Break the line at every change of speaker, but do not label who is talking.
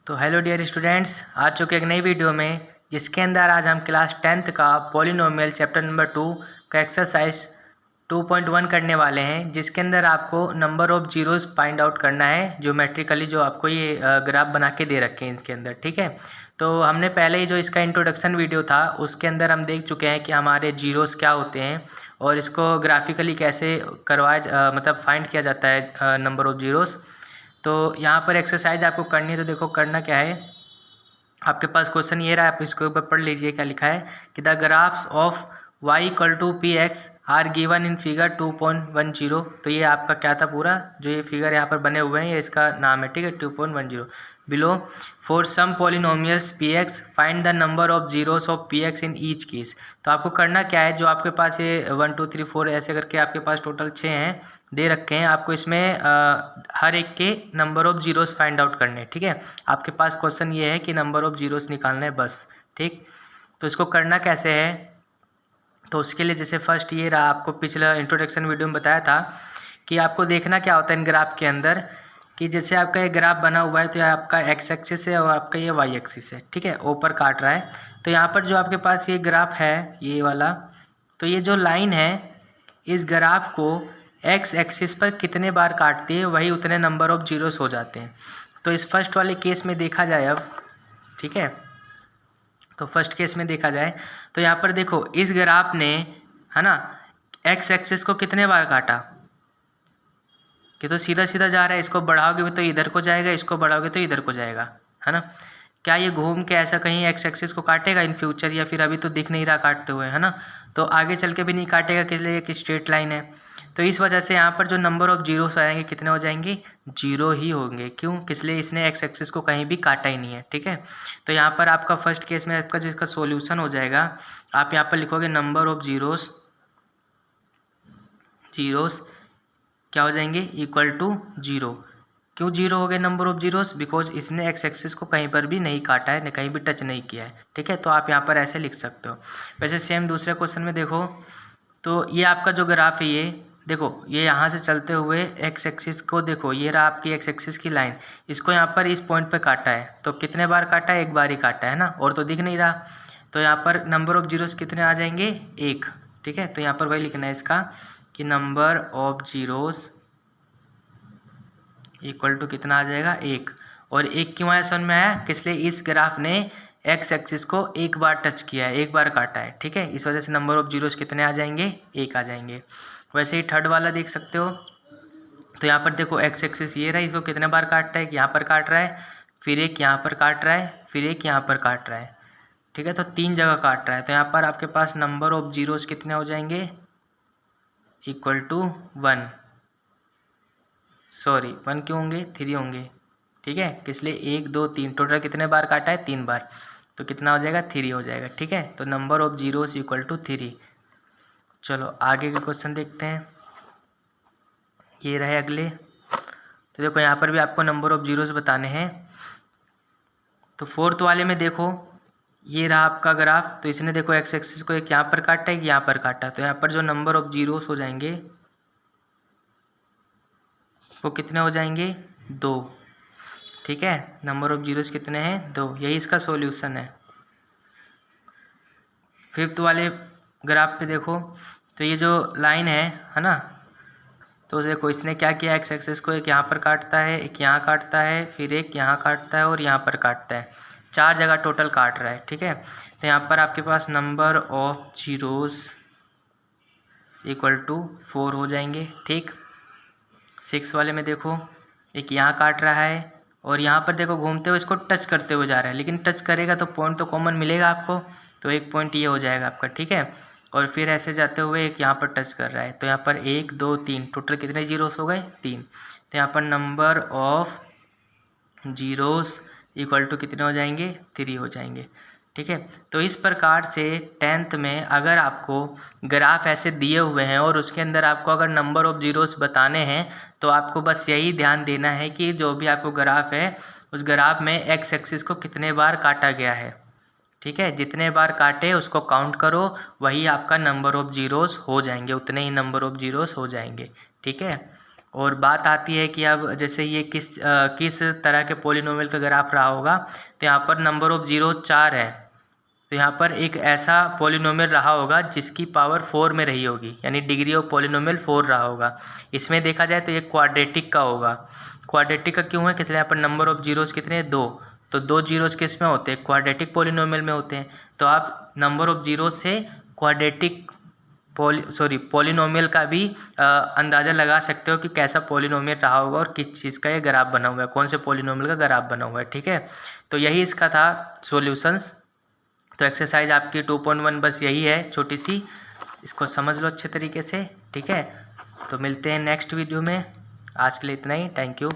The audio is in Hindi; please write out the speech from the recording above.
तो हेलो डियर स्टूडेंट्स, आ चुके एक नई वीडियो में जिसके अंदर आज हम क्लास 10th का पॉलिनोमियल चैप्टर नंबर 2 का एक्सरसाइज 2.1 करने वाले हैं, जिसके अंदर आपको number of zeros find out करना है ज्योमेट्रिकली, जो आपको ये ग्राफ बना के दे रखे हैं इसके अंदर। ठीक है, तो हमने पहले ही जो इसका इंट्रोडक्शन वीडियो था उसके अंदर हम देख चुके हैं कि हमारे जीरोस क्या होते हैं और इसको ग्राफिकली कैसे करवाया मतलब फाइंड किया जाता है नंबर ऑफ जीरोस। तो यहाँ पर एक्सरसाइज आपको करनी है। तो देखो करना क्या है, आपके पास क्वेश्चन ये रहा है, आप इसके ऊपर पढ़ लीजिए क्या लिखा है कि the graphs of y equal to P X are given in figure 2.10। तो ये आपका क्या था, पूरा जो ये फिगर यहाँ पर बने हुए हैं ये इसका नाम है। ठीक है, 2.10 below for some polynomials P X find the number of zeros of P X in each case. तो आपको करना क्या है, जो आपके पास ये 1 2 3 4 ऐसे करके आपके पास टोटल 6 हैं दे रखे हैं, आपको इसमें हर एक के number of zeros find out करने हैं। ठीक है, आपके पास क्वेश्चन ये है कि नंबर ऑफ जीरोस निकालना है बस। ठीक, तो इसको करना कैसे है, तो उसके लिए जैसे फर्स्ट ये रहा, आपको पिछला इंट्रोडक्शन वीडियो में बताया था कि आपको देखना क्या होता है इन ग्राफ के अंदर, कि जैसे आपका ये ग्राफ बना हुआ है तो आपका एक्स एक्सिस है और आपका ये वाई एक्सिस है। ठीक है, ऊपर काट रहा है। तो यहाँ पर जो आपके पास ये ग्राफ है ये वाला, तो ये जो लाइन है इस ग्राफ को एक्स एक्सिस पर कितने बार काटती है वही उतने नंबर ऑफ जीरोस हो जाते हैं। तो इस फर्स्ट वाले केस में देखा जाए अब, ठीक है, तो फर्स्ट केस में देखा जाए तो यहाँ पर देखो इस ग्राफ ने, है ना, एक्स एक्सिस को कितने बार काटा, कि तो सीधा सीधा जा रहा है, इसको बढ़ाओगे तो इधर को जाएगा, इसको बढ़ाओगे तो इधर को जाएगा, है ना। क्या ये घूम के ऐसा कहीं एक्स एक्सिस को काटेगा इन फ्यूचर, या फिर अभी तो दिख नहीं रहा काटते हुए, है ना, तो आगे चल के भी नहीं काटेगा, किस लिए, एक स्ट्रेट लाइन है। तो इस वजह से यहाँ पर जो नंबर ऑफ जीरोस आएंगे कितने हो जाएंगे, जीरो ही होंगे। क्यों, किस लिए, इसने एक्स एक्सिस को कहीं भी काटा ही नहीं है। ठीक है, तो यहाँ पर आपका फर्स्ट केस में आपका जिसका सॉल्यूशन हो जाएगा, आप यहाँ पर लिखोगे नंबर ऑफ जीरोस क्या हो जाएंगे, इक्वल टू जीरो। क्यों जीरो हो गए नंबर ऑफ जीरोस, बिकॉज इसने एक्स एक्सिस को कहीं पर भी नहीं काटा है, कहीं भी टच नहीं किया है। ठीक है, तो आप यहाँ पर ऐसे लिख सकते हो। वैसे सेम दूसरे क्वेश्चन में देखो, तो ये आपका जो ग्राफ है ये देखो, ये यहाँ से चलते हुए एक्स एक्सिस को देखो, ये रहा आपकी एक्स एक्सिस की लाइन, इसको यहाँ पर इस पॉइंट पे काटा है। तो कितने बार काटा है, एक बार ही काटा है ना, और तो दिख नहीं रहा। तो यहाँ पर नंबर ऑफ जीरोस कितने आ जाएंगे, एक। ठीक है, तो यहाँ पर वही लिखना है इसका कि number of zeros equal to कितना आ जाएगा, एक। और एक क्यों आया समझ में आया, किस लिए, इस ग्राफ ने एक्स एक्सिस को एक बार टच किया है, एक बार काटा है। ठीक है, इस वजह से नंबर ऑफ जीरोस कितने आ जाएंगे, एक आ जाएंगे। वैसे ही थर्ड वाला देख सकते हो, तो यहाँ पर देखो एक्स एक्सिस ये रहा, इसको कितने बार काटता है, यहाँ पर काट रहा है, फिर एक यहाँ पर काट रहा है, फिर एक यहाँ पर काट रहा है। ठीक है, तो 3 जगह काट रहा है। तो यहाँ पर आपके पास नंबर ऑफ जीरोस कितने हो जाएंगे, इक्वल टू 1, सॉरी 1 क्यों होंगे, 3 होंगे। ठीक है, किस लिए, 1 2 3, टोटल कितने बार काटा है, 3 बार, तो कितना हो जाएगा, 3 हो जाएगा। ठीक है, तो number of zeros equal to 3। चलो आगे के क्वेश्चन देखते हैं, ये रहे अगले। तो देखो यहाँ पर भी आपको नंबर ऑफ जीरोस बताने हैं। तो फोर्थ वाले में देखो, ये रहा आपका ग्राफ, तो इसने देखो एक्स एक्सिस को एक यहाँ पर काटा, एक यहाँ पर काटा, तो यहाँ पर जो नंबर ऑफ जीरोस हो जाएंगे वो कितने हो जाएंगे, 2। ठीक है, नंबर ऑफ जीरोस कितने हैं, 2, यही इसका सॉल्यूशन है। फिफ्थ वाले ग्राफ पे देखो, तो ये जो लाइन है ना, तो देखो इसने क्या किया, एक्स एक्सिस को एक यहाँ पर काटता है, एक यहाँ काटता है, फिर एक यहाँ काटता है और यहाँ पर काटता है, 4 जगह टोटल काट रहा है। ठीक है, तो यहाँ पर आपके पास number of zeros equal to 4 हो जाएंगे। ठीक, 6 वाले में देखो, एक यहाँ काट रहा है और यहाँ पर देखो घूमते हुए इसको टच करते हुए जा रहा है, लेकिन टच करेगा तो पॉइंट तो कॉमन मिलेगा आपको, तो एक पॉइंट ये हो जाएगा आपका। ठीक है, और फिर ऐसे जाते हुए एक यहाँ पर टच कर रहा है, तो यहाँ पर 1 2 3, टोटल कितने जीरोस हो गए, 3। तो यहाँ पर number of zeros equal to कितने हो जाएंगे, 3 हो जाएंगे। ठीक है, तो इस प्रकार से 10th में अगर आपको ग्राफ ऐसे दिए हुए हैं और उसके अंदर आपको अगर नंबर ऑफ जीरोस बताने हैं, तो आपको बस यही ध्यान देना है कि जो भी आपको ग्राफ है उस ग्राफ में एक्स एक्सिस को कितने बार काटा गया है। ठीक है, जितने बार काटे उसको काउंट करो, वही आपका नंबर ऑफ जीरोस हो जाएंगे, उतने ही नंबर ऑफ जीरोस हो जाएंगे। ठीक है, और बात आती है कि अब जैसे ये किस तरह के पॉलिनोमियल का ग्राफ रहा होगा, तो यहाँ पर नंबर ऑफ जीरो 4 है, तो यहाँ पर एक ऐसा पॉलिनोमियल रहा होगा जिसकी पावर 4 में रही होगी, यानी डिग्री ऑफ पॉलिनोमियल 4 रहा होगा। इसमें देखा जाए तो ये क्वाड्रेटिक का होगा। क्वाड्रेटिक का क्यों है, किस लिए, यहाँ पर नंबर ऑफ जीरोज़ कितने हैं, 2, तो 2 जीरोज़ किस में होते हैं, क्वाड्रेटिक पॉलिनोमियल में होते हैं। तो आप नंबर ऑफ जीरो से क्वाड्रेटिक पॉलिनोमियल का भी अंदाज़ा लगा सकते हो कि कैसा पॉलिनोमियल रहा होगा और किस चीज़ का ये ग्राफ बना हुआ है, कौन से पॉलिनोमियल का ग्राफ बना हुआ है। ठीक है, तो यही इसका था सॉल्यूशंस। तो एक्सरसाइज आपकी 2.1 बस यही है, छोटी सी, इसको समझ लो अच्छे तरीके से। ठीक है, तो मिलते हैं नेक्स्ट वीडियो में। आज के लिए इतना ही, थैंक यू।